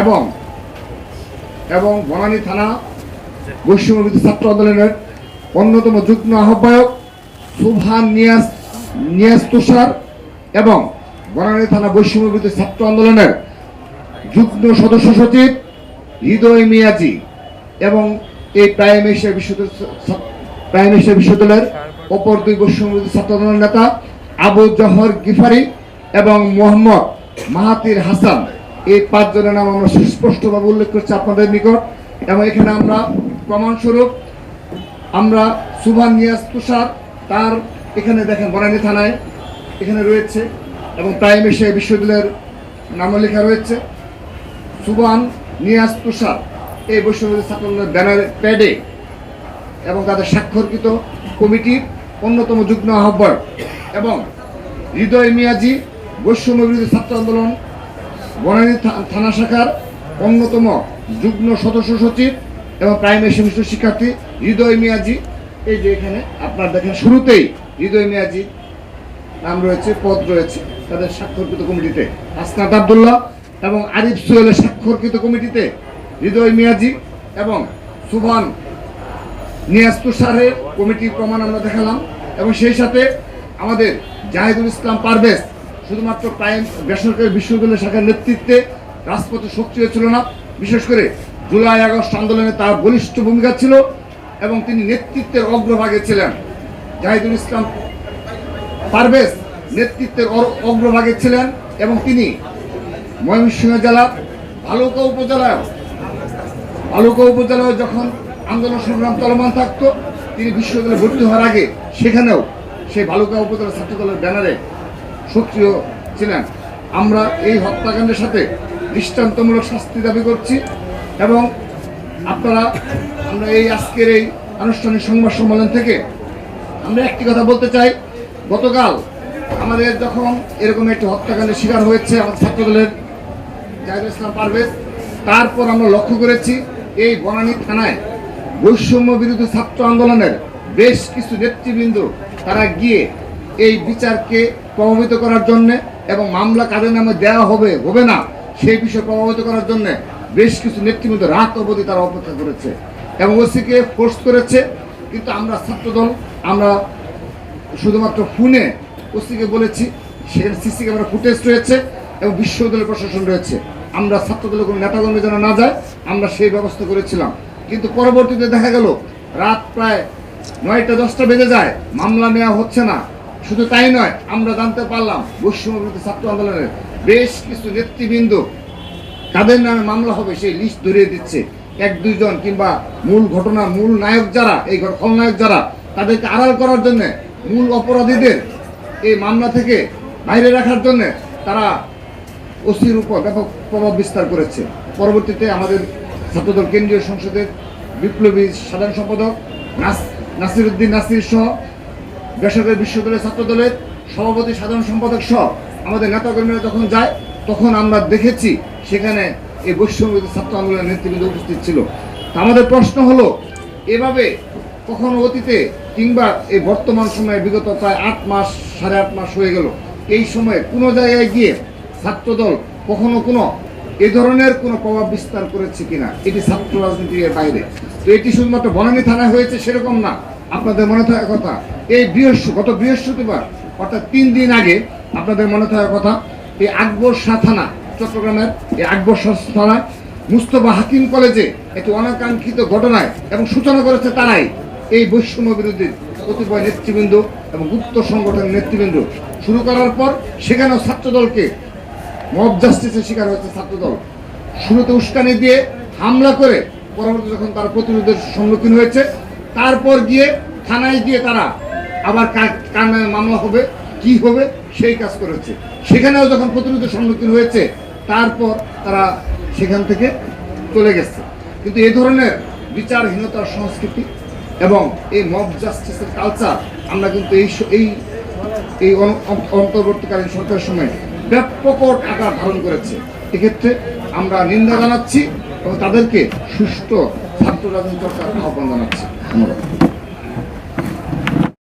এবং এবং বনানী থানা বৈষম্যবিরোধী ছাত্র আন্দোলনের অন্যতম যুগ্ম আহ্বায়ক সুবহান নিয়াজ তুষার এবং বনানী থানা বৈষম্যবিরোধী ছাত্র আন্দোলনের যুগ্ম সদস্য সচিব হৃদয় মিয়াজি এবং এই প্রাইম এশিয়া বিশ্ববিদ্যালয়ের অপর দুই বৈষম্যবিরোধী ছাত্র আন্দোলনের নেতা আবু জহর গিফারি এবং মোহাম্মদ মাহাতির হাসান, এই 5 জনের নাম আমরা সুস্পষ্টভাবে উল্লেখ করছি আপনাদের নিকট। এবং এখানে আমরা প্রমাণস্বরূপ আমরা সুবহান নিয়াজ তুষার, তার এখানে দেখেন বনানী থানায় এখানে রয়েছে এবং প্রাইম এশিয়া বিশ্ববিদ্যালয়ের নাম লেখা রয়েছে সুবহান নিয়াজ তুষার, এই বৈষম্যবিরোধী ছাত্র আন্দোলনের ব্যানার প্যাডে এবং তাদের স্বাক্ষরকৃত কমিটির অন্যতম যুগ্ম আহ্বায়ক এবং হৃদয় মিয়াজি বৈষম্যবিরোধী ছাত্র আন্দোলন বনানী থানা শাখার অন্যতম যুগ্ম সদস্য সচিব এবং প্রাইম এশিয়া শিক্ষার্থী হৃদয় মিয়াজি। এই যে এখানে আপনার দেখেন শুরুতেই হৃদয় মিয়াজি নাম রয়েছে, পদ রয়েছে তাদের স্বাক্ষরকৃত কমিটিতে, আসনাদ আব্দুল্লাহ এবং আরিফ সোহেলের স্বাক্ষরকৃত কমিটিতে হৃদয় মিয়াজি এবং সুবহান নিয়াজ তুষারের কমিটির প্রমাণ আমরা দেখালাম। এবং সেই সাথে আমাদের জাহিদুল ইসলাম পারভেজ শুধুমাত্র প্রাইম বেসরকারি বিশ্ববিদ্যালয় শাখার নেতৃত্বে রাজপথে সক্রিয় ছিল না, বিশেষ করে জুলাই আগস্ট আন্দোলনে তার বলিষ্ঠ ভূমিকা ছিল এবং তিনি নেতৃত্বের অগ্রভাগে ছিলেন। জাহিদুল ইসলাম পারভেজ নেতৃত্বের অগ্রভাগে ছিলেন এবং তিনি ময়মনসিংহ জেলার ভালুকা উপজেলায় যখন আন্দোলন সংগ্রাম চলমান থাকতো, তিনি বিশ্ববিদ্যালয়ে ভর্তি হওয়ার আগে সেখানেও সেই ভালুকা উপজেলা ছাত্রদলের ব্যানারে সক্রিয় ছিলেন। আমরা এই হত্যাকাণ্ডের সাথে দৃষ্টান্তমূলক শাস্তি দাবি করছি এবং আমরা এই আজকের এই আনুষ্ঠানিক সংবাদ সম্মেলন থেকে আমরা একটি কথা বলতে চাই। গতকাল আমাদের যখন এরকম একটি হত্যাকাণ্ডের শিকার হয়েছে আমাদের ছাত্রদলের জাহিদুল ইসলাম পারভেজ, তারপর আমরা লক্ষ্য করেছি এই বনানী থানায় বৈষম্য বিরোধী ছাত্র আন্দোলনের বেশ কিছু নেতৃবৃন্দ তারা গিয়ে এই বিচারকে প্রভাবিত করার জন্য এবং মামলা কাদের নামে দেওয়া হবে না সেই বিষয়ে প্রভাবিত করার জন্য বেশ কিছু নেতৃবৃন্দ রাত অবধি তারা অপেক্ষা করেছে এবং ওসিকে ফোর্স করেছে। কিন্তু আমরা ছাত্রদল আমরা শুধুমাত্র ফোনে ওসিকে বলেছি, সেখানে সিসি ক্যামেরা ফুটেজ রয়েছে এবং বিশ্ববিদ্যালয় প্রশাসন রয়েছে, আমরা ছাত্রদলের কোনো নেতাকর্মী যেন না যায় আমরা সেই ব্যবস্থা করেছিলাম। কিন্তু পরবর্তীতে দেখা গেল রাত প্রায় 9টা-10টা বেজে যায়, মামলা নেওয়া হচ্ছে না। শুধু তাই নয়, আমরা জানতে পারলাম বৈষম্য বিরোধী ছাত্র আন্দোলনের বেশ কিছু নেতৃবৃন্দ কাদের নামে মামলা হবে সেই লিস্ট ধরিয়ে দিচ্ছে। 1-2 জন কিংবা মূল ঘটনার মূল নায়ক যারা, এই খলনায়ক যারা, তাদেরকে আড়াল করার জন্য, মূল অপরাধীদের এই মামলা থেকে বাইরে রাখার জন্য তারা ওসির উপর ব্যাপক প্রভাব বিস্তার করেছে। পরবর্তীতে আমাদের ছাত্রদল কেন্দ্রীয় সংসদের বিপ্লবী সাধারণ সম্পাদক নাসিরউদ্দিন নাসির সহ বেসরকারি বিশ্ববিদ্যালয় ছাত্রদলের সভাপতি সাধারণ সম্পাদক সহ আমাদের নেতাকর্মীরা যখন যায় তখন আমরা দেখেছি সেখানে এই বৈষম্যবিরোধী ছাত্র আন্দোলনের নেতৃবৃন্দ উপস্থিত ছিল। আমাদের প্রশ্ন হলো, এভাবে কখনো অতীতে কিংবা এই বর্তমান সময়ে বিগত প্রায় 8 মাস 8.5 মাস হয়ে গেল, এই সময়ে কোনো জায়গায় গিয়ে ছাত্রদল কখনো এ ধরনের কোনো প্রভাব বিস্তার করেছে কিনা, এটি ছাত্র রাজনীতির বাইরে। তো এটি শুধুমাত্র বনানী থানায় হয়েছে সেরকম না। আপনাদের মনে থাকার কথা, এই গত বৃহস্পতিবার অর্থাৎ 3 দিন আগে আপনাদের মনে থাকার কথা, এই আকবর শাহ থানা, চট্টগ্রামের এই আকবর শাহ থানায় মুস্তফা হাকিম কলেজে একটি অনাকাঙ্ক্ষিত ঘটনায় এবং সূচনা করেছে তারাই, এই বৈষম্য বিরোধী কতিপয় নেতৃবৃন্দ এবং গুপ্ত সংগঠনের নেতৃবৃন্দ শুরু করার পর সেখানেও ছাত্রদলকে মব জাস্টিসের শিকার হয়েছে ছাত্রদল। শুরুতে উস্কানি দিয়ে হামলা করে পরবর্তী যখন তারা প্রতিরোধের সম্মুখীন হয়েছে, তারপর গিয়ে থানায় গিয়ে তারা আবার কার নামে মামলা হবে, কি হবে সেই কাজ করেছে। সেখানেও যখন প্রতিরোধের সম্মুখীন হয়েছে তারপর তারা সেখান থেকে চলে গেছে। কিন্তু এই ধরনের বিচারহীনতার সংস্কৃতি এবং এই মব জাস্টিসের কালচার আমরা কিন্তু এই অন্তর্বর্তীকালীন সরকারের সময় ব্যাপক আকার ধারণ করেছে। এক্ষেত্রে আমরা নিন্দা জানাচ্ছি এবং তাদেরকে সুষ্ঠু ছাত্র রাজনীতি চর্চার আহ্বান জানাচ্ছি। ধন্যবাদ।